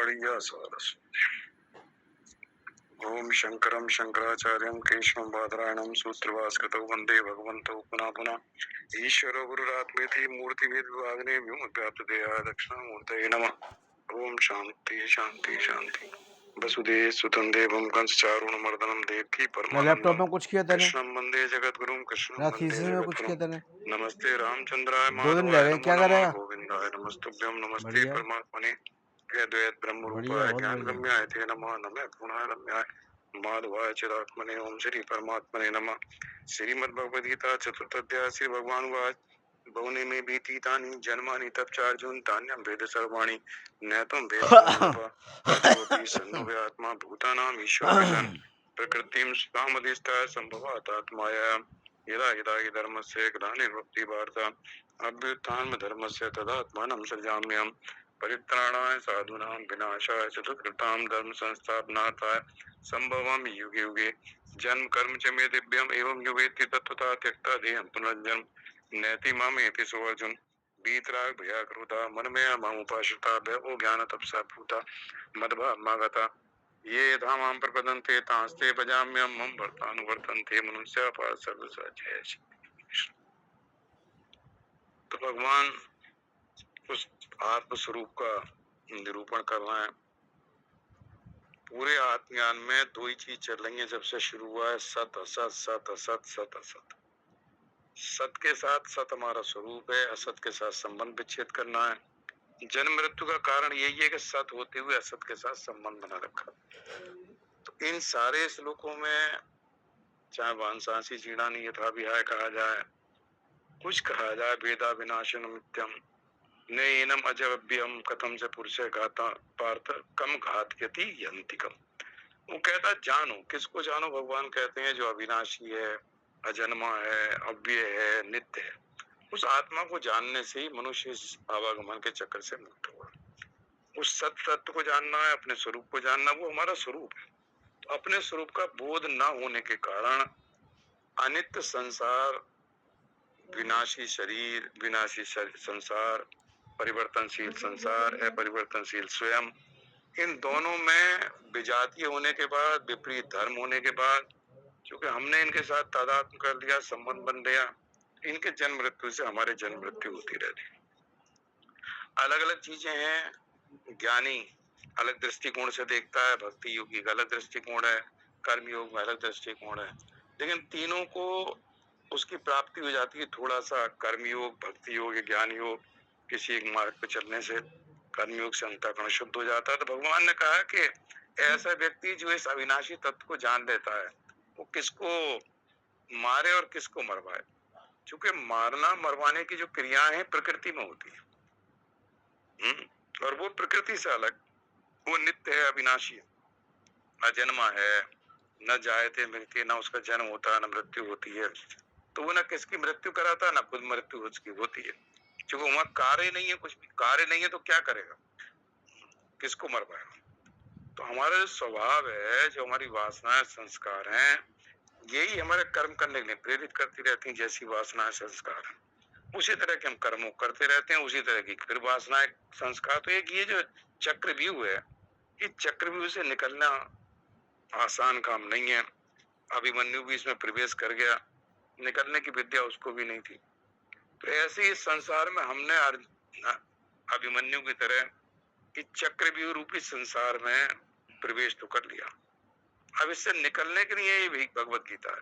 बढ़िया सारस। ओम शंकरम शंकराचार्यम केशवम बादरायणम सूत्रभास्कृतौ वंदे भगवन्तौ पुनः पुनः। ईश्वरो गुरुरात्मेति मूर्तिभेद विभागिने व्योमव्याप्तदेहाय दक्षिणामूर्तये नमः। ओम शांति शांति शांति। वसुदेव सुतं देवं कंसचारूणमर्दनं देवकी लैपटॉप में परमानंदं कुछ किया था कृष्णं वंदे जगद्गुरुं कृष्णं ना वंदे थीसिस में कुछ किया जगद्गुरुं। था नमस्ते रामचंद्राय 2 दिन ले माधवाय गए, नमो क्या नमः करेगा? गोविंदाय नमस्तुभ्यं नमस्ते बढ़िया परमात्मने अद्वैत ब्रह्म बढ़िया, रूपाय बहुत ज्ञान बढ़िया। गम्याय ते नमः। नमः पुनः रम्याय माधवाय चिदात्मने। ओम श्री परमात्मने नमः। श्रीमद् भगवद गीता चतुर्थ अध्याय। श्री भगवान वाच बहुने में बीतीतानि जन्मानि तप चार्जुन तान्यम वेद सर्वाणि नैतम वेद तथोपि सन्नो आत्मा भूतानां ईश्वर विदन् प्रकृतिं स्वामधिष्ठाय संभवात् आत्माया यदा यदा हि धर्मस्य ग्लानिर्भवति भारत अभ्युत्थानं धर्मस्य तदात्मानं सृजाम्यहम् परित्राणाय साधूनां विनाशाय च दुष्कृतां धर्म संस्थापनार्थाय संभवामि युगे युगे। जन्म कर्म च मे दिव्यम् एवं यो वेत्ति तत्त्वतः त्यक्ता देहं पुनर्जन्म नैति मामेति सोऽर्जुन। वीतराग भयाक्रोधा मनमया मामुपाश्रिता भयो ज्ञान तपसा भूता मद्भावमागता ये धामां प्रपदन्ते तांस्ते भजाम्यहं मम वर्तानुवर्तन्ते मनुष्याः पार्थ सर्वसाध्याय। तो भगवान उस आत्म स्वरूप का निरूपण कर रहे हैं। पूरे आत्मज्ञान में दो ही चीज चल रही है जब से शुरू हुआ है, सत असत सत असत सत असत। सत के साथ सत हमारा स्वरूप है, असत के साथ संबंध विच्छेद करना है। जन्म मृत्यु का कारण यही है कि सत होते हुए असत के साथ संबंध बना रखा। तो इन सारे श्लोकों में चाहे वांसांसी जीर्णानि यथा विहाय कहा जाए, कुछ कहा जाए वेदा विनाशन नित्यम नैनम अजव्यम कथम से पुरुष घाता पार्थ कम घातयति यंतिकम। वो कहता जानो, किसको जानो? भगवान कहते हैं जो अविनाशी है, अजन्मा है, अव्यय है, नित्य है। उस आत्मा को जानने से ही मनुष्य इस आवागमन के चक्कर से मुक्त हुआ। उस सत्य तत्व को जानना है, अपने स्वरूप को जानना, वो हमारा स्वरूप है। तो अपने स्वरूप का बोध न होने के कारण अनित्य संसार, विनाशी शरीर, विनाशी संसार, परिवर्तनशील संसार, अपरिवर्तनशील स्वयं, इन दोनों में विजातीय होने के बाद, विपरीत धर्म होने के बाद, क्योंकि हमने इनके साथ तादात्म्य कर लिया, संबंध बन गया, इनके जन्म मृत्यु से हमारे जन्म मृत्यु होती रहती। अलग अलग चीजें हैं। ज्ञानी अलग दृष्टिकोण से देखता है, भक्ति योगी का अलग दृष्टिकोण है, कर्म योग में अलग दृष्टिकोण है, लेकिन तीनों को उसकी प्राप्ति हो जाती है थोड़ा सा। कर्म योग, भक्ति योग, ज्ञान योग, किसी एक मार्ग पर चलने से कर्म योग से अंतःकरण शुद्ध हो जाता है। तो भगवान ने कहा कि ऐसा व्यक्ति जो इस अविनाशी तत्व को जान लेता है, वो किसको मारे और किसको मरवाए। क्योंकि मारना मरवाने की जो क्रियाएं हैं प्रकृति में होती है, और वो प्रकृति से अलग, वो नित्य है, अविनाशी है, अजन्मा है, न जायते मृत्यु, न उसका जन्म होता है, न मृत्यु होती है। तो वो न किसकी मृत्यु कराता, न खुद मृत्यु उसकी होती है। क्योंकि वहां कार्य नहीं है, कुछ भी कार्य नहीं है तो क्या करेगा, किसको मरवाएगा। तो हमारा जो स्वभाव है, जो हमारी वासनाएं संस्कार हैं, यही हमारे कर्म करने के लिए प्रेरित करती रहती हैं। जैसी वासनाएं संस्कार है, उसी तरह के हम कर्मों करते रहते हैं, उसी तरह की फिर वासनाएं संस्कार। तो एक ये जो चक्रव्यूह है, इस चक्रव्यूह से निकलना आसान काम नहीं है। अभिमन्यु भी इसमें प्रवेश कर गया, निकलने की विद्या उसको भी नहीं थी। तो ऐसे इस संसार में हमने अभिमन्यु की तरह इस चक्रव्यूह रूपी संसार में प्रवेश तो कर लिया। अब इससे निकलने के लिए ये भगवत गीता है।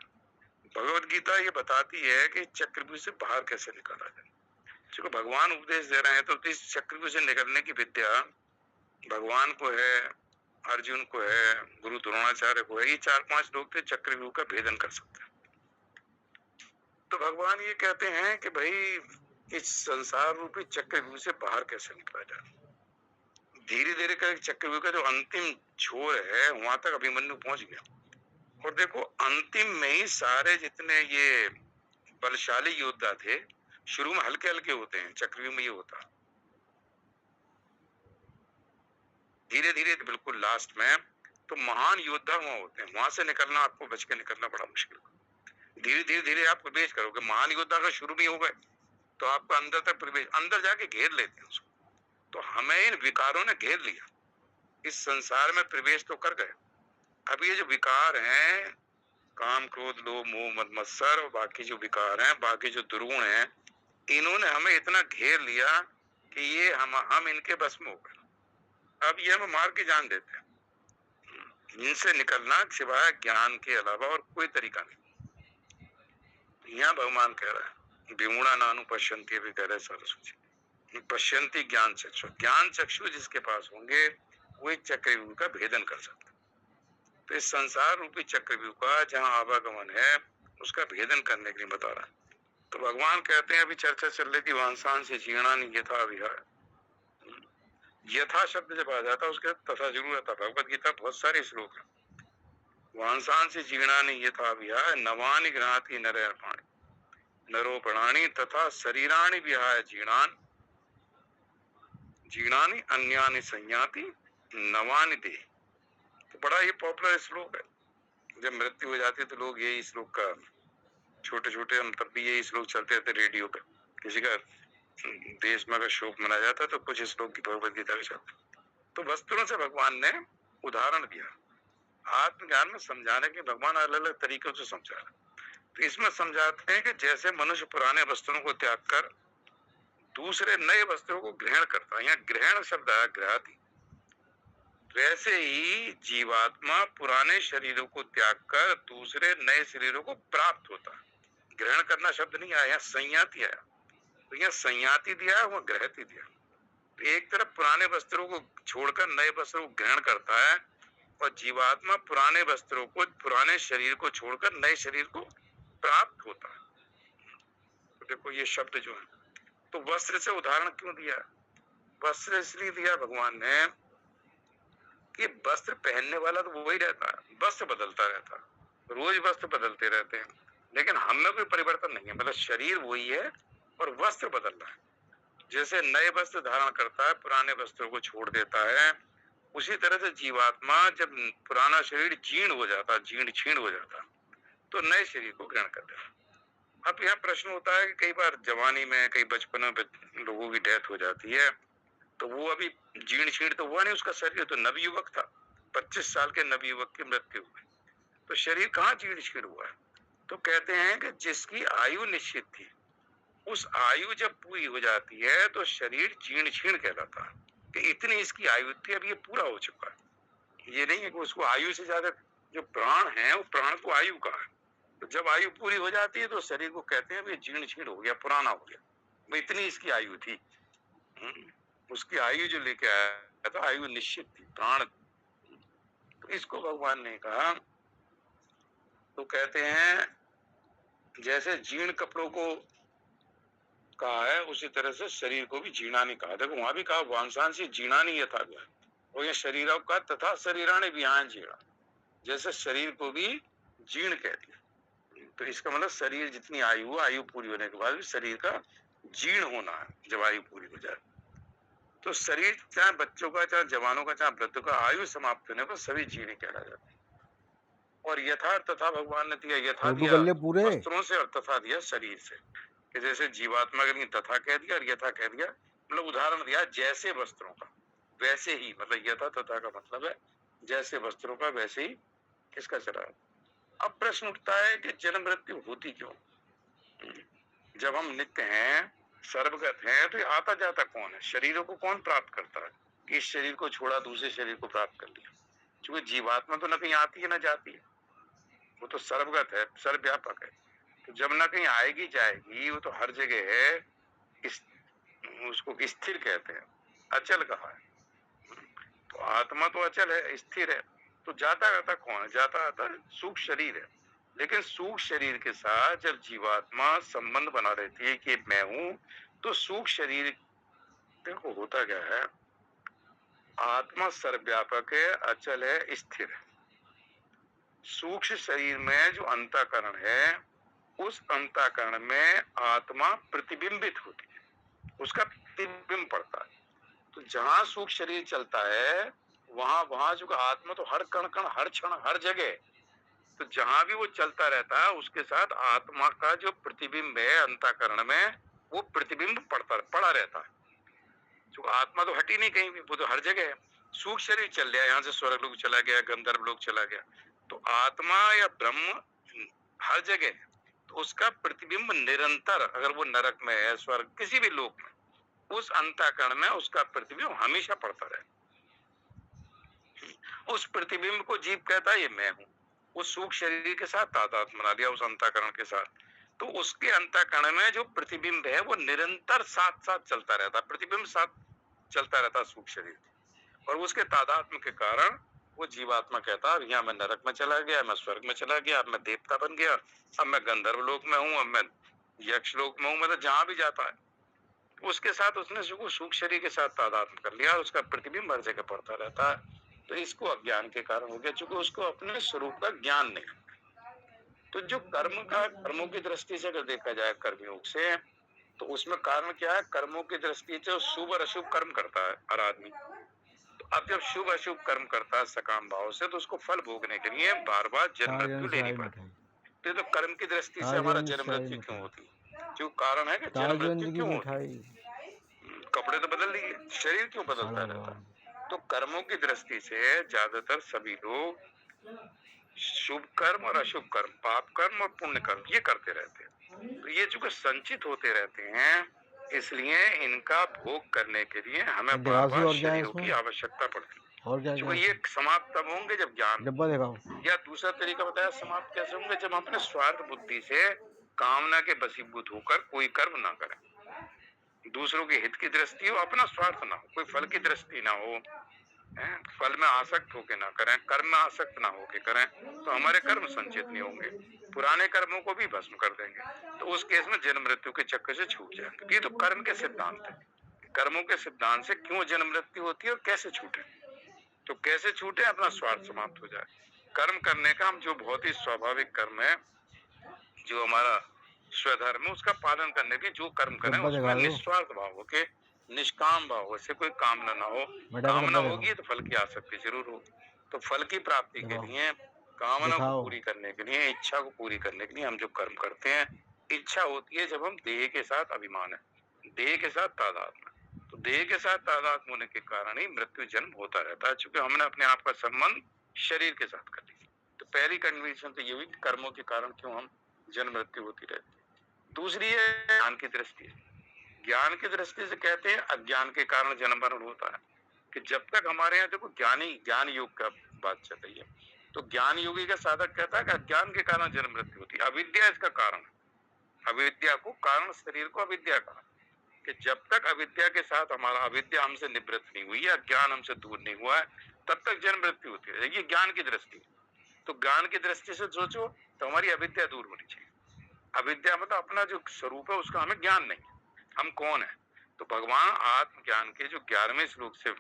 भगवत गीता ये बताती है कि चक्रव्यूह से बाहर कैसे निकला जाए। क्योंकि भगवान उपदेश दे रहे हैं, तो इस चक्रव्यूह से निकलने की विद्या भगवान को है, अर्जुन को है, गुरु द्रोणाचार्य को है। ये 4-5 लोग थे चक्रव्यूह का भेदन कर सकते हैं। तो भगवान ये कहते हैं कि भाई इस संसार रूपी चक्रव्यूह से बाहर कैसे निकला जाए। धीरे धीरे कर चक्रव्यूह का जो अंतिम छोर है, वहां तक अभिमन्यु पहुंच गया। और देखो अंतिम में ही सारे जितने ये बलशाली योद्धा थे, शुरू में हल्के हल्के होते हैं, चक्रव्यूह में ये होता, धीरे धीरे बिल्कुल लास्ट में तो महान योद्धा वहां होते हैं। वहां से निकलना, आपको बच के निकलना बड़ा मुश्किल है। धीरे धीरे धीरे आप प्रवेश करोगे। महान योद्धा का शुरू भी हो गए तो आपको अंदर तक प्रवेश, अंदर जाके घेर लेते हैं उसको। तो हमें इन विकारों ने घेर लिया, इस संसार में प्रवेश तो कर गए। अब ये जो विकार हैं, काम क्रोध लोभ मोह मद मत्सर और बाकी जो विकार हैं, बाकी जो दुर्गुण हैं, इन्होंने हमें इतना घेर लिया कि ये हम इनके बस में हो गए। अब ये हमें मार के जान देते हैं। इनसे निकलना सिवाय ज्ञान के अलावा और कोई तरीका नहीं। यहाँ भगवान कह रहा है विमूढ़ा नानु पश्यन्ति, भी कह रहे सरस्वती पश्यन्ति ज्ञान चक्षु। ज्ञान चक्षु जिसके पास होंगे वो चक्रव्यूह का भेदन कर सकते। तो इस संसार रूपी चक्रव्यूह का जहाँ आवागमन है उसका भेदन करने के लिए बता रहा है। तो भगवान कहते हैं, अभी चर्चा चल रही थी वांसांश जीर्णानि यथा विहाय। यथा शब्द जब आ जाता उसके तथा जरूर आता। भगवत गीता बहुत सारे श्लोक है। वांसांश जीर्णानि यथा विहाय नवानि गृह्णाति नरर्पणानि नरोपणानि तथा शरीराणि विहाय जीर्णानि अन्यानि संयाति नवानि दे। तो बड़ा ही पॉपुलर श्लोक है। जब मृत्यु हो जाती है तो लोग यही श्लोक का, छोटे छोटे हम तब भी यही श्लोक चलते थे रेडियो पे, किसी का देश में अगर शोक मनाया जाता तो कुछ श्लोक की भगवत गीता के चलते। तो वस्त्रों से भगवान ने उदाहरण दिया। आत्मज्ञान में समझाने के भगवान अलग अलग तरीकों से समझा रहे। तो इसमें समझाते हैं कि जैसे मनुष्य पुराने वस्त्रों को त्याग कर दूसरे नए वस्त्रों को ग्रहण करता है, यहाँ ग्रहण शब्द है ग्रहाति, वैसे ही जीवात्मा पुराने शरीरों को त्याग कर दूसरे नए शरीरों को प्राप्त होता है। ग्रहण करना शब्द नहीं आया, संयाति आया। तो यहाँ संयाति दिया है, वह ग्रहति दिया। तो एक तरफ पुराने वस्त्रों को छोड़कर नए वस्त्रों को ग्रहण करता है और जीवात्मा पुराने वस्त्रों को, पुराने शरीर को छोड़कर नए शरीर को प्राप्त होता है। तो देखो ये शब्द जो है, तो वस्त्र से उदाहरण क्यों दिया? वस्त्र इसलिए दिया भगवान ने कि वस्त्र पहनने वाला तो वही रहता है, वस्त्र बदलता रहता है, रोज वस्त्र बदलते रहते हैं, लेकिन हम में कोई परिवर्तन नहीं है। मतलब शरीर वही है और वस्त्र बदल रहा है। जैसे नए वस्त्र धारण करता है, पुराने वस्त्रों को छोड़ देता है, उसी तरह से जीवात्मा जब पुराना शरीर जीर्ण हो जाता, जीर्ण छीण हो जाता, तो नए शरीर को ग्रहण करता है। अब यहाँ प्रश्न होता है कि कई बार जवानी में, कई बचपन में लोगों की डेथ हो जाती है, तो वो अभी जीर्ण छीण तो हुआ नहीं उसका शरीर, तो नवयुवक था। 25 साल के नवयुवक की मृत्यु हुई, तो शरीर कहाँ जीर्ण छीण हुआ है? तो कहते हैं कि जिसकी आयु निश्चित थी, उस आयु जब पूरी हो जाती है तो शरीर जीर्ण छीण कहलाता है कि इतनी इसकी आयु थी, अब ये पूरा हो चुका है। ये नहीं है कि उसको आयु से ज्यादा, जो प्राण है वो प्राण को आयु का है। तो जब आयु पूरी हो जाती है तो शरीर को कहते हैं जीर्ण छीण हो गया, पुराना हो गया, वो इतनी इसकी आयु थी। उसकी आयु जो लेके आया था आयु निश्चित थी, प्राण। तो इसको भगवान ने कहा, तो कहते हैं जैसे जीर्ण कपड़ों को कहा है उसी तरह से शरीर को भी जीना नहीं कहा। देखो वहां भी कहा वांसांसी जीना नहीं यथा गया, और ये शरीरों का तथा शरीराने विहान जीर्ण, जैसे शरीर को भी जीर्ण कह दिया। तो इसका मतलब शरीर जितनी आयु, आयु पूरी होने के बाद भी शरीर का जीर्ण होना है। जब आयु पूरी हो जाए तो शरीर, चाहे बच्चों का, चाहे जवानों का, चाहे वृद्धों का, आयु समाप्त होने पर सभी जीर्ण कहला जाता है। और यथार्थ तथा भगवान ने दिया, यथा दिया वस्त्रों से और तथा दिया शरीर से, कि जैसे जीवात्मा के लिए तथा कह दिया और यथा कह दिया, मतलब उदाहरण दिया जैसे वस्त्रों का वैसे ही, मतलब यथा तथा का मतलब है जैसे वस्त्रों का वैसे ही किसका चला है। अब प्रश्न उठता है कि जन्म मृत्यु होती क्यों? जब हम नित्य हैं, सर्वगत हैं, तो आता जाता कौन है? शरीरों को कौन प्राप्त करता है? कि इस शरीर को छोड़ा दूसरे शरीर को प्राप्त कर लिया। क्योंकि जीवात्मा तो न कहीं आती है न जाती है, वो तो सर्वगत है, सर्वव्यापक है। तो जब न कहीं आएगी जाएगी, वो तो हर जगह है। उसको स्थिर कहते हैं, अचल कहा है। तो आत्मा तो अचल है, स्थिर है। तो जाता रहता कौन है? जाता आता सूक्ष्म शरीर है। लेकिन सूक्ष्म शरीर के साथ जब जीवात्मा संबंध बना रहती है कि मैं हूं, तो सूक्ष्म शरीर देखो होता क्या है, आत्मा सर्वव्यापक है, अचल है, स्थिर है। सूक्ष्म शरीर में जो अंतःकरण है, उस अंतःकरण में आत्मा प्रतिबिंबित होती है, उसका प्रतिबिंब पड़ता है। तो जहां सूक्ष्म शरीर चलता है वहां जो आत्मा तो हर कण कण, हर क्षण, हर जगह, तो जहां भी वो चलता रहता है उसके साथ आत्मा का जो प्रतिबिंब है अंतःकरण में, वो प्रतिबिंब पड़ा रहता है। जो आत्मा तो हटी नहीं कहीं भी, वो तो हर जगह है। सूक्ष्म शरीर चल गया, यहाँ से स्वर्ग लोक चला गया, गंधर्व लोक चला गया, तो आत्मा या ब्रह्म हर जगह है। तो उसका प्रतिबिंब निरंतर, अगर वो नरक में है, स्वर्ग, किसी भी लोक में, उस अंतःकरण में उसका प्रतिबिंब हमेशा पड़ता रहे। उस प्रतिबिंब को जीव कहता है ये मैं हूँ। उस सूक्ष्म शरीर के साथ तादात्म्य बना लिया, उस अंतःकरण के साथ, तो उसके अंतःकरण में जो प्रतिबिंब है वो निरंतर साथ साथ चलता रहता है, प्रतिबिंब साथ चलता रहता है सूक्ष्म शरीर, और उसके तादात्म्य के कारण वो जीवात्मा कहता है यहाँ मैं नरक में चला गया, मैं स्वर्ग में चला गया, अब मैं देवता बन गया, अब मैं गंधर्व लोक में हूँ, अब मैं यक्ष लोक में हूँ, मतलब जहां भी जाता है उसके साथ उसने सूक्ष्म शरीर के साथ तादात्म्य कर लिया, और उसका प्रतिबिंब हर जगह पड़ता रहता है। तो इसको अज्ञान के कारण हो गया, क्योंकि उसको अपने स्वरूप का ज्ञान नहीं। तो जो कर्म का, कर्मों की दृष्टि से अगर देखा जाए कर्मयोग से, तो उसमें कारण क्या है, कर्मों की दृष्टि से शुभ और अशुभ कर्म करता है हर आदमी। तो अब जब शुभ अशुभ कर्म करता है सकाम भाव से, तो उसको फल भोगने के लिए बार बार जन्म मृत्यु लेनी पड़ती है। तो कर्म की दृष्टि से हमारा जन्म मृत्यु क्यों होती है, जो कारण है कि जन्म मृत्यु क्यों होती है। कपड़े तो बदल लिए, शरीर क्यों बदलता रहता है। तो कर्मों की दृष्टि से ज्यादातर सभी लोग शुभ कर्म और अशुभ कर्म, पाप कर्म और पुण्य कर्म, ये करते रहते हैं। तो ये चूंकि संचित होते रहते हैं, इसलिए इनका भोग करने के लिए हमें बार बार शरीरों की आवश्यकता पड़ती है। और क्या ये समाप्त तब होंगे जब ज्ञान, या दूसरा तरीका बताया समाप्त कैसे होंगे, जब हम अपने स्वार्थ बुद्धि से कामना के बसीभूत होकर कोई कर्म ना करें, दूसरों के हित की दृष्टि हो, अपना स्वार्थ ना हो, कोई फल की दृष्टि ना हो, फल में आसक्त होके ना करें, कर्म में आसक्त ना होके करें, तो हमारे कर्म संचित नहीं होंगे, पुराने कर्मों को भी भस्म कर देंगे। तो उस केस में जन्म मृत्यु के चक्कर से छूट जाएंगे। ये तो कर्म के सिद्धांत है। कर्मों के सिद्धांत से क्यों जन्म मृत्यु होती है और कैसे छूटे, तो कैसे छूटे, अपना स्वार्थ समाप्त हो जाए। कर्म करने का हम जो बहुत ही स्वाभाविक कर्म है, जो हमारा स्वधर्म है, उसका पालन करने के जो कर्म करें उसमें निस्वार्थ भाव हो के, निष्काम भाव हो, से कोई कामना ना हो। कामना होगी तो फल की आसक्ति जरूर होगी। तो फल की प्राप्ति के लिए, कामना को पूरी करने के लिए, इच्छा को पूरी करने के लिए हम जो कर्म करते हैं, इच्छा होती है जब हम देह के साथ अभिमान है, देह के साथ तादात्म्य, तो देह के साथ तादात्म्य होने के कारण ही मृत्यु जन्म होता रहता है, क्योंकि हमने अपने आप का संबंध शरीर के साथ कर लिया। तो पहली कंडीशन तो ये हुई, कर्मों के कारण क्यों हम जन्म मृत्यु होती रहती है। दूसरी है ज्ञान की दृष्टि से। ज्ञान की दृष्टि से कहते हैं अज्ञान के कारण जन्म मरण होता है, कि जब तक हमारे यहाँ देखो ज्ञानी, ज्ञान योग का बात चल रही है, तो ज्ञान योगी का साधक कहता है कि अज्ञान के कारण जन्म मृत्यु होती है, अविद्या इसका कारण है। अविद्या को कारण, शरीर को अविद्या का, कि जब तक अविद्या के साथ हमारा, अविद्या हमसे निवृत्त नहीं हुई है, ज्ञान हमसे दूर नहीं हुआ है, तब तक जन्म मृत्यु होती है। ये ज्ञान की दृष्टि। तो ज्ञान की दृष्टि से सोचो तो हमारी अविद्या दूर होनी चाहिए। अविद्या मतलब अपना जो स्वरूप है उसका हमें ज्ञान नहीं, हम कौन है। तो भगवान आत्मज्ञान के जो 11वें श्लोक से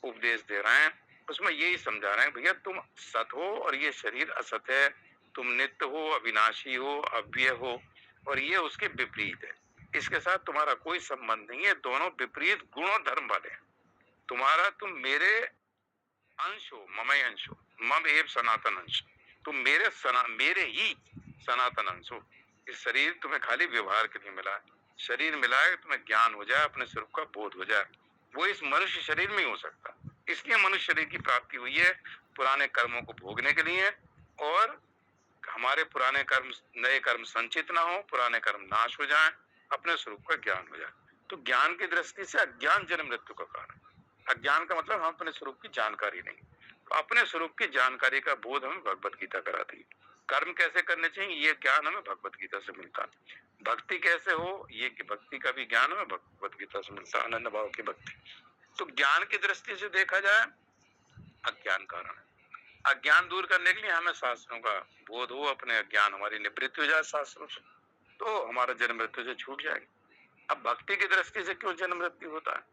उपदेश दे रहे हैं, उसमें यही समझा रहे हैं, भैया तुम सत हो और ये शरीर असत है, तुम नित्य हो, अविनाशी हो, अव्यय हो, और ये उसके विपरीत है, इसके साथ तुम्हारा कोई संबंध नहीं है, दोनों विपरीत गुण और धर्म वाले हैं। तुम्हारा, तुम मेरे अंश हो, ममय अंश हो, मम एव सनातन अंश, तुम मेरे ही सनातन अंश हो। इस शरीर तुम्हें खाली व्यवहार के लिए मिला है, शरीर मिला है तुम्हें ज्ञान हो जाए, अपने स्वरूप का बोध हो जाए, वो इस मनुष्य शरीर में ही हो सकता। इसलिए मनुष्य शरीर की प्राप्ति हुई है, पुराने कर्मों को भोगने के लिए, और हमारे पुराने कर्म, नए कर्म संचित ना हो, पुराने कर्म नाश हो जाए, अपने स्वरूप का ज्ञान हो जाए। तो ज्ञान की दृष्टि से अज्ञान जन्म मृत्यु का कारण। अज्ञान का मतलब हम अपने स्वरूप की जानकारी नहीं, तो अपने स्वरूप की जानकारी का बोध हमें भगवत गीता कराती है। कर्म कैसे करने चाहिए ये ज्ञान हमें भगवत गीता से मिलता है। भक्ति कैसे हो, ये कि भक्ति का भी ज्ञान हमें भगवत गीता से मिलता है, अनन्य भाव की भक्ति। तो ज्ञान की दृष्टि से देखा जाए अज्ञान कारण है। अज्ञान दूर करने के लिए हमें शास्त्रों का बोध हो, अपने अज्ञान हमारी निवृत्ति हो जाए शास्त्रों से, तो हमारा जन्म मृत्यु से छूट जाएगी। अब भक्ति की दृष्टि से क्यों जन्म मृत्यु होता है,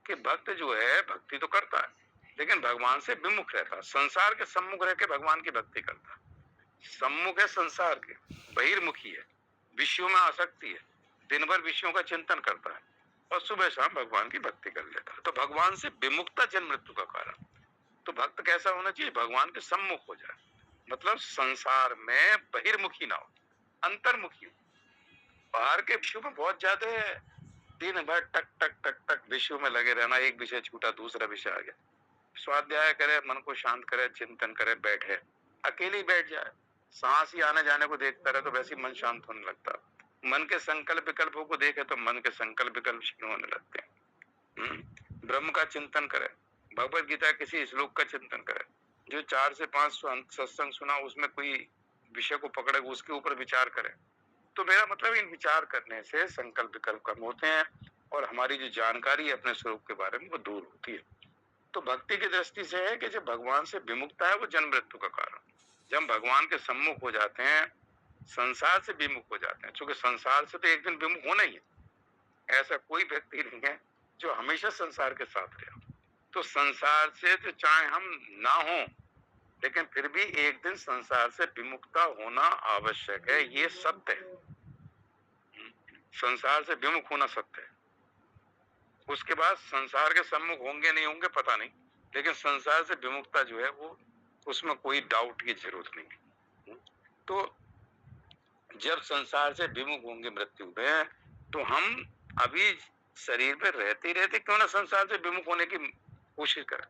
कि भक्त जो है भक्ति तो करता है लेकिन भगवान से विमुख रहता है, संसार के सम्मुख रह के भगवान की भक्ति करता है। सम्मुख है संसार के, बहिर्मुखी है, विषयों में आसक्ति है, दिन भर विषयों का चिंतन करता है, और सुबह शाम भगवान की भक्ति कर लेता है। तो भगवान से विमुखता जन्म मृत्यु का कारण। तो भक्त कैसा होना चाहिए, भगवान के सम्मुख हो जाए, मतलब संसार में बहिर्मुखी ना हो, अंतर्मुखी हो। बाहर के विषयों में बहुत ज्यादा दिन भर टक टक टक टक विषयों में लगे रहना, एक विषय छूटा दूसरा विषय आ गया, स्वाध्याय करे, मन को शांत करे, चिंतन करे, बैठे, अकेले ही बैठ जाए, सांस ही आने जाने को देखता रहे तो वैसे ही मन शांत होने लगता। मन के संकल्प विकल्पों को देखे तो मन के संकल्प विकल्प शुरू होने लगते हैं। ब्रह्म का चिंतन करे, भगवत गीता किसी श्लोक का चिंतन करे, जो 4 से 5 सत्संग सुना उसमें कोई विषय को पकड़े उसके ऊपर विचार करे। तो मेरा मतलब इन विचार करने से संकल्प विकल्प कम होते हैं और हमारी जो जानकारी है अपने स्वरूप के बारे में वो दूर होती है। तो भक्ति की दृष्टि से है कि जब भगवान से विमुखता है वो जन्म मृत्यु का कारण। जब हम भगवान के सम्मुख हो जाते हैं, संसार से विमुख हो जाते हैं, क्योंकि संसार से तो एक दिन विमुख होना ही है। ऐसा कोई व्यक्ति नहीं है जो हमेशा संसार के साथ रहे। तो संसार से तो चाहे हम ना हो, लेकिन फिर भी एक दिन संसार से विमुखता होना आवश्यक है, ये सत्य है। संसार से विमुख होना सत्य है। उसके बाद संसार के सम्मुख होंगे नहीं होंगे पता नहीं, लेकिन संसार से विमुखता जो है वो उसमें कोई डाउट की जरूरत नहीं है। तो जब संसार से विमुख होंगे मृत्यु में, तो हम अभी शरीर पे रहते रहते क्यों ना संसार से विमुख होने की कोशिश करें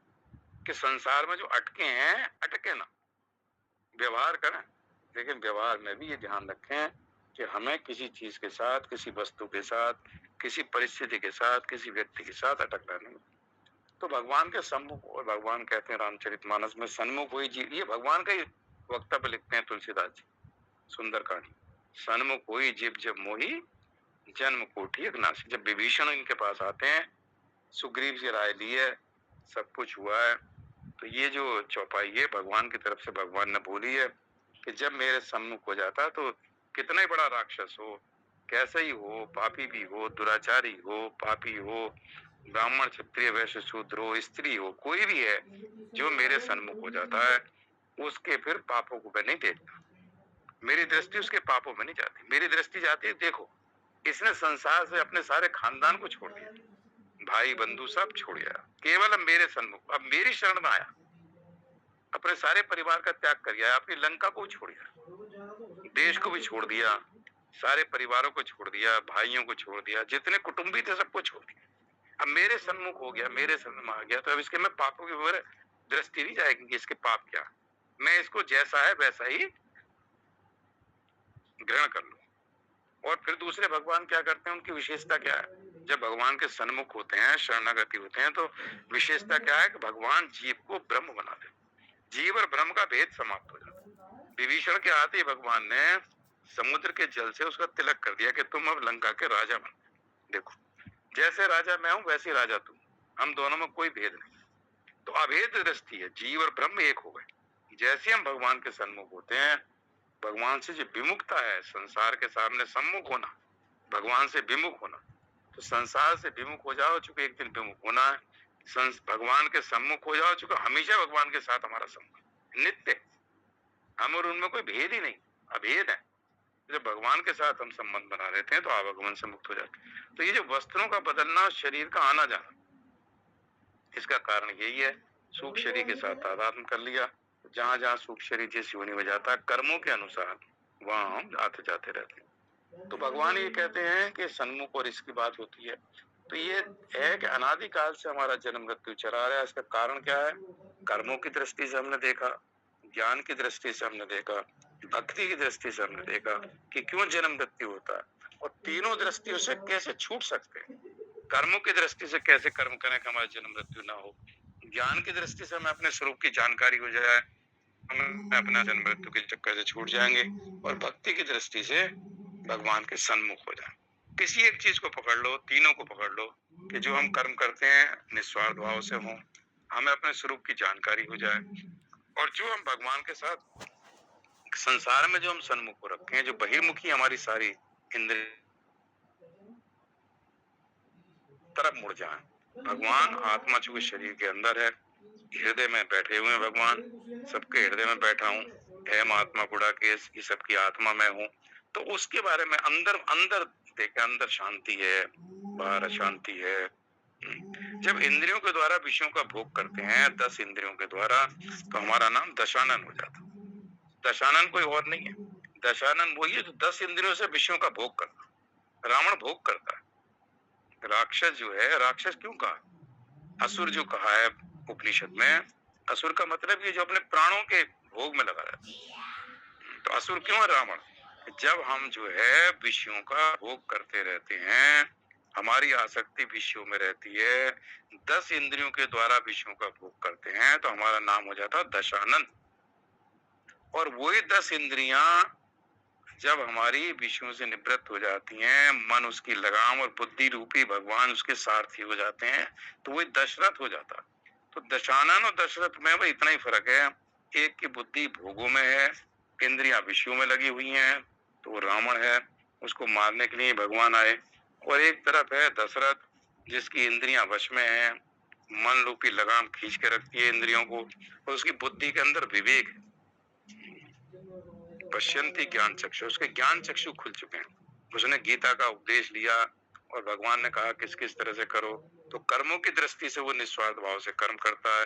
कि संसार में जो अटके हैं अटके ना, व्यवहार करें। लेकिन व्यवहार में भी ये ध्यान रखें कि हमें किसी चीज के साथ, किसी वस्तु के साथ, किसी परिस्थिति के साथ, किसी व्यक्ति के साथ अटकना नहीं। तो भगवान के सम्मुख, और भगवान कहते हैं रामचरितमानस में, सन्मुख हुई जीव, ये भगवान का ही वक्तव्य लिखते हैं तुलसीदास जी सुंदर कहानी। सन्मुख हुई जीव जब मोही, जन्म कोटि अविनाशी। जब विभीषण इनके पास आते हैं, सुग्रीव से राय ली है, सब कुछ हुआ है, तो ये जो चौपाई है भगवान की तरफ से भगवान ने बोली है कि जब मेरे सम्मुख हो जाता तो कितना ही बड़ा राक्षस हो, कैसे ही हो, पापी भी हो, दुराचारी हो, पापी हो, ब्राह्मण क्षत्रिय वैश्य शूद्र हो, स्त्री हो, कोई भी है जो मेरे सन्मुख हो जाता है, उसके फिर पापों को मैं नहीं देखता। मेरी दृष्टि उसके पापों में नहीं जाती, मेरी दृष्टि जाती है, देखो इसने संसार से अपने सारे खानदान को छोड़ दिया, भाई बंधु सब छोड़ दिया, केवल अब मेरे सन्मुख, अब मेरी शरण में आया, अपने सारे परिवार का त्याग कर गया, अपनी लंका को छोड़ दिया, देश को भी छोड़ दिया, सारे परिवारों को छोड़ दिया, भाइयों को छोड़ दिया, जितने कुटुंबी थे सबको छोड़ दिया, अब मेरे सन्मुख हो गया, मेरे सन्मुख आ गया, तो अब इसके मैं पापों की ओर दृष्टि नहीं जाएगी कि इसके पाप क्या, मैं इसको जैसा है वैसा ही ग्रहण कर लूं। और फिर दूसरे भगवान क्या करते हैं, उनकी विशेषता क्या है? जब भगवान के सन्मुख होते हैं, शरणागति होते हैं, तो विशेषता क्या है कि भगवान जीव को ब्रह्म बना दे, जीव और ब्रह्म का भेद समाप्त हो जाता है। विभीषण के आते ही भगवान ने समुद्र के जल से उसका तिलक कर दिया कि तुम अब लंका के राजा बन। देखो जैसे राजा मैं हूं वैसे राजा तुम, हम दोनों में कोई भेद नहीं। तो अभेद दृष्टि है, जीव और ब्रह्म एक हो गए। जैसे हम भगवान के सन्मुख होते हैं, भगवान से जो विमुखता है, संसार के सामने सम्मुख होना, भगवान से विमुख होना, तो संसार से विमुख हो जाओ, चूंकि एक दिन विमुख होना है, भगवान के सम्मुख हो जाओ, चूंकि हमेशा भगवान के साथ हमारा सम्मुख नित्य, हम और उनमें कोई भेद ही नहीं, अभेद है। जब भगवान के साथ हम संबंध बना लेते हैं तो आवागमन से मुक्त हो जाते हैं। तो ये जो वस्त्रों का बदलना, शरीर का आना जाना, इसका कारण यही है, सूक्ष्म शरीर के साथ तादात्म्य कर लिया, जहां जहां सूक्ष्म शरीर जिस योनि में जाता है, कर्मों के अनुसार वहां हम आते जाते रहते हैं। तो भगवान ये कहते हैं कि सन्मुख, और इसकी बात होती है, तो ये है कि अनादिकाल से हमारा जन्म मृत्यु चला रहा है। इसका कारण क्या है? कर्मों की दृष्टि से हमने देखा, ज्ञान की दृष्टि से हमने देखा, भक्ति की दृष्टि से हमने देखा कि क्यों जन्म मृत्यु होता है, और तीनों दृष्टियों से कैसे छूट सकते हैं। कर्मों की दृष्टि से कैसे कर्म करें कि हमारा जन्म मृत्यु ना हो, ज्ञान की दृष्टि से हमें अपने स्वरूप की जानकारी हो जाए, हम अपना जन्म मृत्यु के चक्कर से छूट जाएंगे, और भक्ति की दृष्टि से भगवान के सन्मुख हो जाए। किसी एक चीज को पकड़ लो, तीनों को पकड़ लो, कि जो हम कर्म करते हैं निस्वार्थ भाव से हो, हमें अपने स्वरूप की जानकारी हो जाए, और जो हम भगवान के साथ संसार में जो हम सन्मुख हो रखे हैं, जो बहिर्मुखी हमारी सारी इंद्रिय तरफ मुड़ जाए। भगवान आत्मा चूंकि शरीर के अंदर है, हृदय में बैठे हुए हैं भगवान, सबके हृदय में बैठा हूँ, है आत्मा गुड़ा केस, ये सबकी आत्मा मैं हूँ। तो उसके बारे में अंदर अंदर देखे, अंदर शांति है, बाहर अशांति है। जब इंद्रियों के द्वारा विषयों का भोग करते हैं, 10 इंद्रियों के द्वारा, तो हमारा नाम दशानन हो जाता। दशानन कोई और नहीं है, दशानन वही है जो 10 इंद्रियों से विषयों का भोग करता। रावण भोग करता है, राक्षस जो है, राक्षस क्यों कहा, असुर जो कहा है, उपनिषद में। असुर का मतलब ये जो अपने प्राणों के भोग में लगा रहता है। तो असुर क्यों है रावण? जब हम जो है विषयों का भोग करते रहते हैं, हमारी आसक्ति विषयों में रहती है, 10 इंद्रियों के द्वारा विषयों का भोग करते हैं, तो हमारा नाम हो जाता है दशानन। और वही 10 इंद्रियां जब हमारी विषयों से निवृत्त हो जाती हैं, मन उसकी लगाम और बुद्धि रूपी भगवान उसके सारथी हो जाते हैं, तो वही दशरथ हो जाता। तो दशानन और दशरथ में वही इतना ही फर्क है, एक की बुद्धि भोगों में है, इंद्रियां विषयों में लगी हुई हैं, तो वो रावण है, उसको मारने के लिए भगवान आए। और एक तरफ है दशरथ, जिसकी इंद्रियां वश में है, मन रूपी लगाम खींच के रखती है इंद्रियों को, और उसकी बुद्धि के अंदर विवेक है। पश्यंती ज्ञान चक्षु, उसके ज्ञान चक्षु खुल चुके हैं। उसने गीता का उपदेश लिया और भगवान ने कहा किस किस तरह से करो, तो कर्मों की दृष्टि से वो निस्वार्थ भाव से कर्म करता है,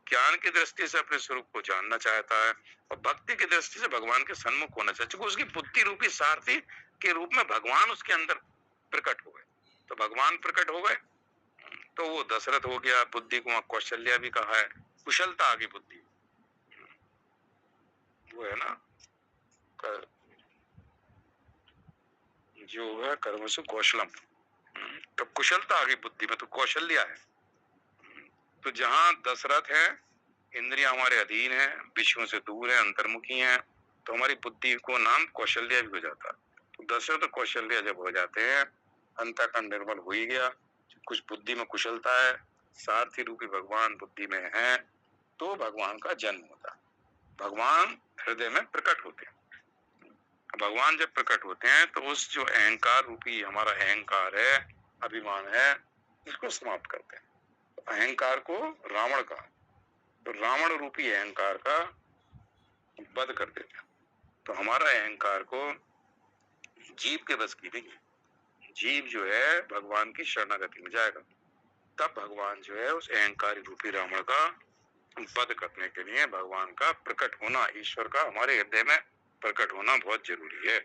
ज्ञान की दृष्टि से अपने स्वरूप को जानना चाहता है, और भक्ति की दृष्टि से भगवान के सन्मुख होना चाहता है। उसकी बुद्धि रूपी सारथी के रूप में भगवान उसके अंदर प्रकट हो गए। तो भगवान प्रकट हो गए तो वो दशरथ हो गया। बुद्धि को वहां कौशल्या भी कहा है, कुशलता आ गई बुद्धि, वो है ना जो है कर्म से कौशलम। तो कुशलता आ गई बुद्धि में, तो कौशल्य है। तो जहां दशरथ है, इंद्रियां हमारे अधीन है, विषयों से दूर है, अंतर्मुखी है, तो हमारी बुद्धि को नाम कौशल्य भी हो जाता। तो दशरथ कौशल्य जब हो जाते हैं, अंतःकरण निर्मल हो ही गया, कुछ बुद्धि में कुशलता है, सारथी रूपी भगवान बुद्धि में है, तो भगवान का जन्म होता। भगवान हृदय में प्रकट होते हैं। भगवान जब प्रकट होते हैं तो उस जो अहंकार रूपी हमारा अहंकार है, अभिमान है, इसको समाप्त करते हैं। तो अहंकार को रावण का, तो रावण रूपी अहंकार का वध कर देते हैं। तो हमारा अहंकार को जीव के बस की नहीं है। जीव जो है भगवान की शरणागति में जाएगा, तब भगवान जो है उस अहंकारी रूपी रावण का वध करने के लिए भगवान का प्रकट होना, ईश्वर का हमारे हृदय में प्रकट होना बहुत जरूरी है।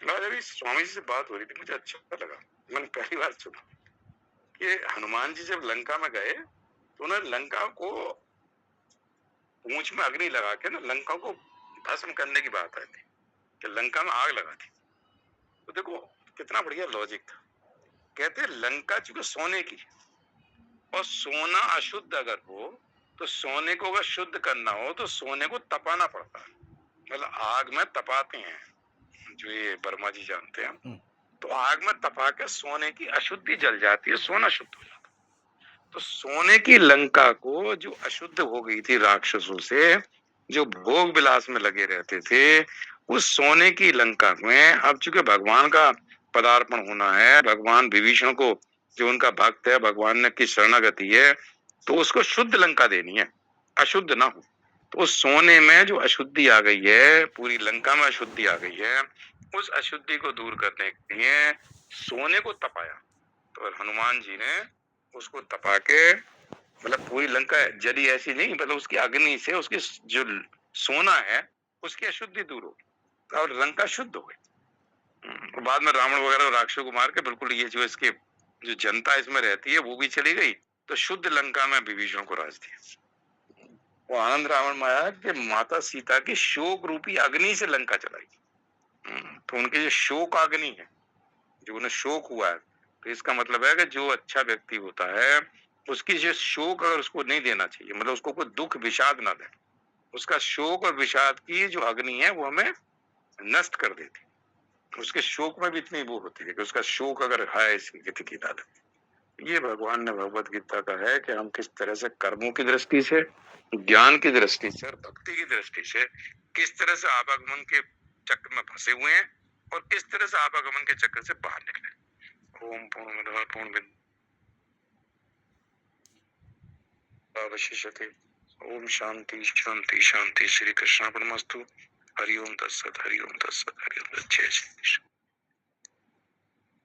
आज अभी स्वामी जी से बात हो रही थी, मुझे अच्छा लगा, मैंने पहली बार सुना कि हनुमान जी जब लंका में गए तो उन्होंने लंका को पूंछ में अग्नि लगा के ना लंका को भस्म करने की बात आई थी, कि लंका में आग लगा थी। तो देखो कितना बढ़िया लॉजिक था। कहते लंका चूंकि सोने की, और सोना अशुद्ध अगर हो, तो सोने को अगर शुद्ध करना हो तो सोने को तपाना पड़ता है, मतलब आग में तपाते हैं, जो ये वर्मा जी जानते हैं। तो आग में तपा के सोने की अशुद्धि जल जाती है, सोना शुद्ध हो जाता है। तो सोने की लंका को जो अशुद्ध हो गई थी राक्षसों से, जो भोग विलास में लगे रहते थे, उस सोने की लंका में अब चूंकि भगवान का पदार्पण होना है, भगवान विभीषण को जो उनका भक्त है, भगवान ने की शरणागति है, तो उसको शुद्ध लंका देनी है, अशुद्ध ना हो। तो उस सोने में जो अशुद्धि आ गई है, पूरी लंका में अशुद्धि आ गई है, उस अशुद्धि को दूर करने के लिए सोने को तपाया। तो हनुमान जी ने उसको तपा के, मतलब पूरी लंका जली ऐसी नहीं, मतलब उसकी अग्नि से उसकी जो सोना है उसकी अशुद्धि दूर हो गई और लंका शुद्ध हो गई। बाद में रावण वगैरह राक्षसों को मार के बिल्कुल ये जो इसके जो जनता इसमें रहती है वो भी चली गई, तो शुद्ध लंका में विभीषण को राज दिया। वो आनंद रावण में आया कि माता सीता की शोक रूपी अग्नि से लंका चलाई। तो उनकी जो शोक अग्नि है, जो उन्हें शोक हुआ है, तो इसका मतलब है कि जो अच्छा व्यक्ति होता है उसकी जो शोक अगर उसको नहीं देना चाहिए, मतलब उसको कोई दुख विषाद ना दे, उसका शोक और विषाद की जो अग्नि है वो हमें नष्ट कर देती। उसके शोक में भी इतनी वो होती है कि उसका शोक अगर है इसकी गति की ना दे। ये भगवान ने भगवत गीता का है कि हम किस तरह से कर्मों की दृष्टि से, ज्ञान की दृष्टि से और भक्ति की दृष्टि से किस तरह से आवागमन के चक्र में फंसे हुए हैं और किस तरह से आवागमन के चक्र से बाहर निकले। ओम पूर्णमदः पूर्णमिदमवशिष्यते। ओम शांति शांति शांति। श्री कृष्णार्पणमस्तु। हरि ओम तत्सत, हरि ओम तत्सत, हरि ओम तत्सत। जय श्री कृष्ण।